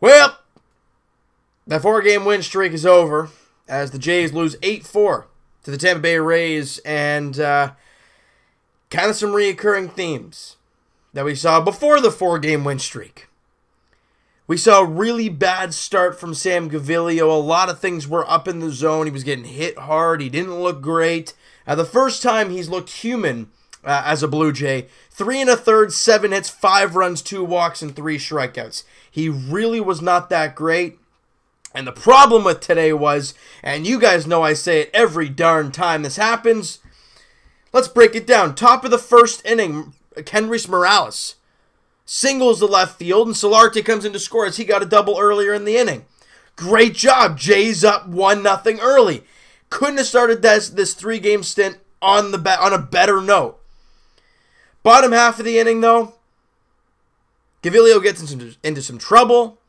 Well, that 4-game win streak is over as the Jays lose 8-4 to the Tampa Bay Rays, and kind of some reoccurring themes that we saw before the 4-game win streak. We saw a really bad start from Sam Gaviglio. A lot of things were up in the zone. He was getting hit hard. He didn't look great. The first time he's looked human as a Blue Jay. 3 1/3, 7 hits, 5 runs, 2 walks, and 3 strikeouts. He really was not that great. And the problem with today was, and you guys know I say it every darn time this happens, let's break it down. Top of the first inning, Kendrys Morales singles the left field, and Solarte comes in to score as he got a double earlier in the inning. Great job. Jays up 1-0 early. Couldn't have started this 3-game stint on a better note. Bottom half of the inning, though, Gaviglio gets into some trouble,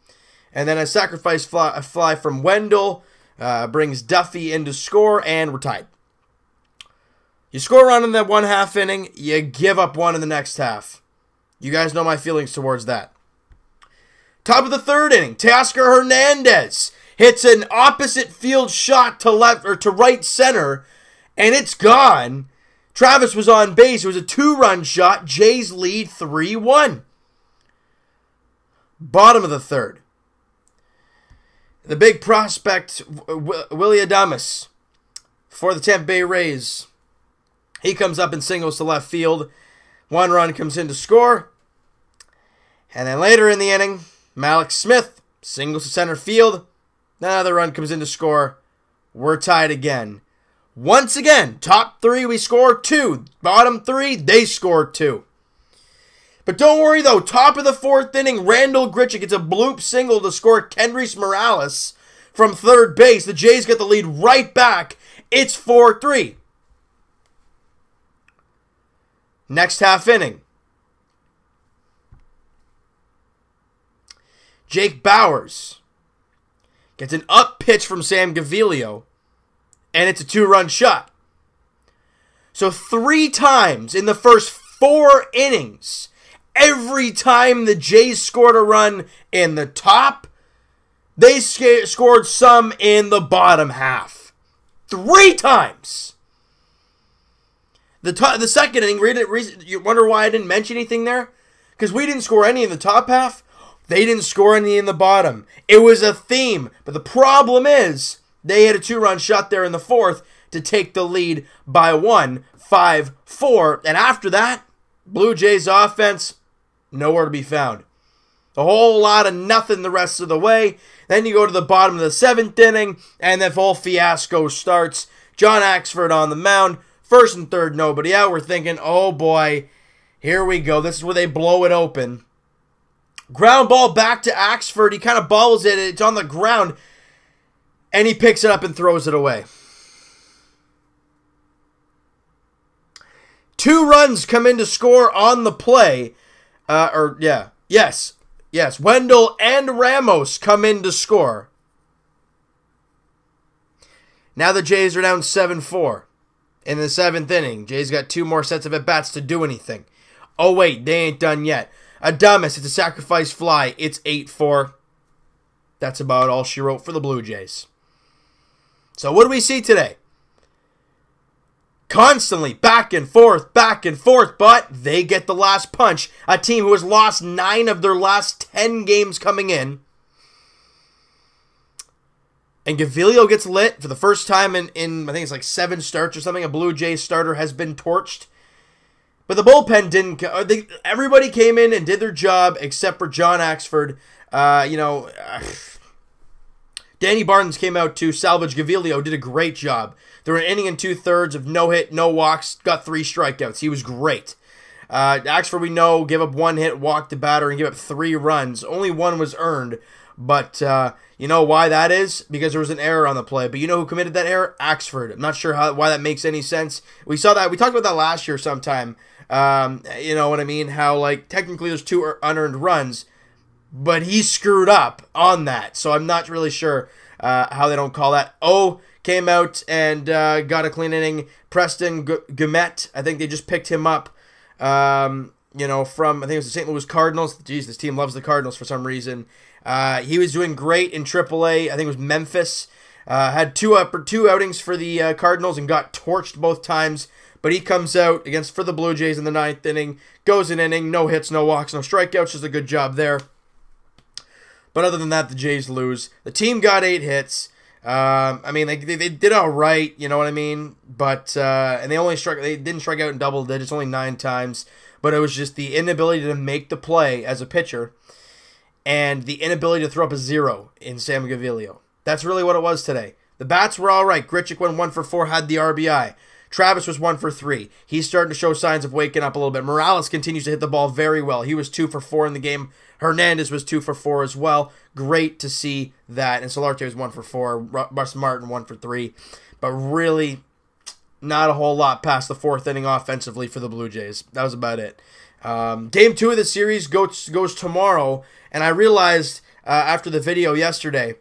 and then a sacrifice fly from Wendell brings Duffy in to score, and we're tied. You score a run in that 1/2 inning, you give up 1 in the next half. You guys know my feelings towards that. Top of the 3rd inning, Teoscar Hernandez hits an opposite field shot to left or to right center, and it's gone. Travis was on base. It was a 2-run shot. Jays lead 3-1. Bottom of the 3rd. The big prospect, Willy Adames, for the Tampa Bay Rays. He comes up and singles to left field. 1 run comes in to score. And then later in the inning, Malik Smith singles to center field. Another run comes in to score. We're tied again. Once again, top 3 we score 2. Bottom 3, they score 2. But don't worry though, top of the 4th inning, Randall Grichuk gets a bloop single to score Kendrys Morales from third base. The Jays get the lead right back. It's 4-3. Next half inning, Jake Bauers gets an up pitch from Sam Gaviglio, and it's a 2-run shot. So 3 times in the first 4 innings, every time the Jays scored a run in the top, they scored some in the bottom half. 3 times. The second inning, you wonder why I didn't mention anything there? Because we didn't score any in the top half. They didn't score any in the bottom. It was a theme. But the problem is, they had a 2-run shot there in the 4th to take the lead by 1, 5-4. And after that, Blue Jays offense, nowhere to be found. A whole lot of nothing the rest of the way. Then you go to the bottom of the 7th inning, and the whole fiasco starts. John Axford on the mound. 1st and 3rd, nobody out. We're thinking, oh boy, here we go. This is where they blow it open. Ground ball back to Axford. He kind of bobbles it. It's on the ground. And he picks it up and throws it away. 2 runs come in to score on the play. Yes. Wendell and Ramos come in to score. Now the Jays are down 7-4 in the 7th inning. Jays got 2 more sets of at-bats to do anything. Oh, wait, they ain't done yet. Adames, it's a sacrifice fly. It's 8-4. That's about all she wrote for the Blue Jays. So what do we see today? Constantly back and forth, but they get the last punch. A team who has lost 9 of their last 10 games coming in. And Gaviglio gets lit for the first time in I think it's like 7 starts or something. A Blue Jays starter has been torched. But the bullpen didn't. Everybody came in and did their job except for John Axford. Danny Barnes came out to salvage Gaviglio, did a great job. There were an inning and 2/3 of no hit, no walks, got 3 strikeouts. He was great. Axford, we know, gave up 1 hit, walked the batter, and gave up 3 runs. Only 1 was earned. But you know why that is? Because there was an error on the play. But you know who committed that error? Axford. I'm not sure why that makes any sense. We saw that. We talked about that last year sometime. You know what I mean? How, like, technically there's 2 unearned runs, but he screwed up on that. So I'm not really sure how they don't call that. Came out and got a clean inning. Preston Gumet, I think they just picked him up. from, I think it was the St. Louis Cardinals. Jeez, this team loves the Cardinals for some reason. He was doing great in AAA. I think it was Memphis. Had two outings for the Cardinals and got torched both times. But he comes out for the Blue Jays in the 9th inning, goes an inning, no hits, no walks, no strikeouts, just a good job there. But other than that, the Jays lose. The team got 8 hits. They did all right, you know what I mean? But and they didn't strike out in double digits, only 9 times. But it was just the inability to make the play as a pitcher, and the inability to throw up a 0 in Sam Gaviglio. That's really what it was today. The bats were all right. Grichuk went 1 for 4, had the RBI. Travis was 1 for 3. He's starting to show signs of waking up a little bit. Morales continues to hit the ball very well. He was 2 for 4 in the game. Hernandez was 2 for 4 as well. Great to see that. And Solarte was 1 for 4. Russ Martin 1 for 3. But really, not a whole lot past the 4th inning offensively for the Blue Jays. That was about it. Game 2 of the series goes tomorrow. And I realized after the video yesterday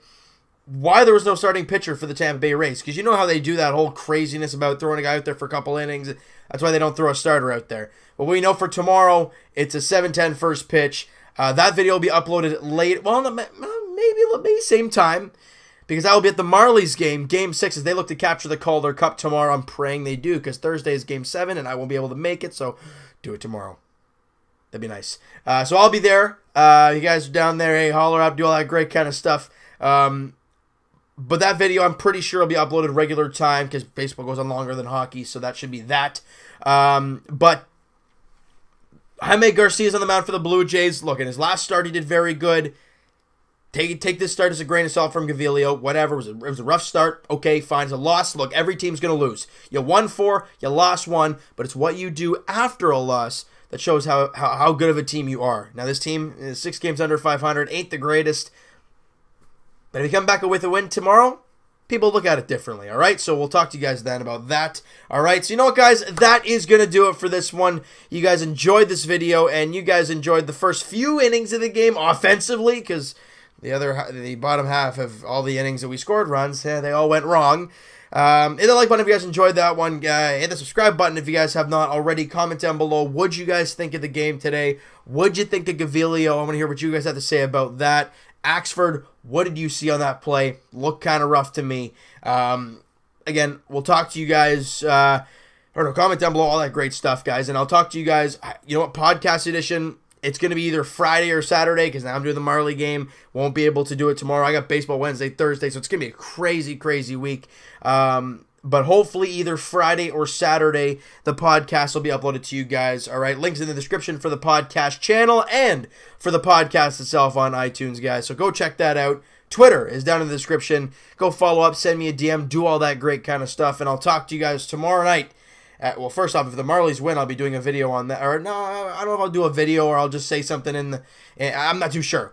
why there was no starting pitcher for the Tampa Bay Rays. Because you know how they do that whole craziness about throwing a guy out there for a couple innings. That's why they don't throw a starter out there. But we know for tomorrow, it's a 7:10 first pitch. That video will be uploaded late. Well, maybe same time. Because I will be at the Marlies game, Game 6, as they look to capture the Calder Cup tomorrow. I'm praying they do, because Thursday is Game 7, and I won't be able to make it. So do it tomorrow. That'd be nice. So I'll be there. You guys are down there. Hey, holler up, do all that great kind of stuff. But that video, I'm pretty sure, will be uploaded regular time because baseball goes on longer than hockey, so that should be that. But Jaime Garcia is on the mound for the Blue Jays. Look, in his last start, he did very good. Take this start as a grain of salt from Gaviglio. Whatever. It was a rough start. Okay, fine. It's a loss. Look, every team's going to lose. You won 4, you lost 1, but it's what you do after a loss that shows how good of a team you are. Now, this team is 6 games under 500, ain't the greatest. But if you come back with a win tomorrow, people look at it differently, all right? So we'll talk to you guys then about that, all right? So you know what, guys? That is going to do it for this one. You guys enjoyed this video, and you guys enjoyed the first few innings of the game offensively, because the bottom half of all the innings that we scored runs, they all went wrong. Hit the like button if you guys enjoyed that one. Hit the subscribe button if you guys have not already. Comment down below. What'd you guys think of the game today? What'd you think of Gaviglio? I want to hear what you guys have to say about that. Axford, what did you see on that play? Looked kind of rough to me. Again, we'll talk to you guys. Comment down below, all that great stuff, guys. And I'll talk to you guys. You know what? Podcast edition. It's going to be either Friday or Saturday because now I'm doing the Marley game. Won't be able to do it tomorrow. I got baseball Wednesday, Thursday, so it's going to be a crazy, crazy week. But hopefully either Friday or Saturday, the podcast will be uploaded to you guys. All right, links in the description for the podcast channel and for the podcast itself on iTunes, guys. So go check that out. Twitter is down in the description. Go follow up, send me a DM, do all that great kind of stuff. And I'll talk to you guys tomorrow night. First off, if the Marlies win, I'll be doing a video on that. Or no, I don't know if I'll do a video or I'll just say something I'm not too sure.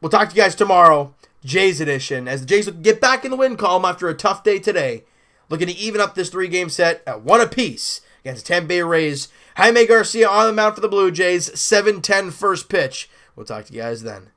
We'll talk to you guys tomorrow, Jays edition, as the Jays get back in the win column after a tough day today. Looking to even up this 3-game set at 1 apiece against the Tampa Bay Rays. Jaime Garcia on the mound for the Blue Jays. 7:10 first pitch. We'll talk to you guys then.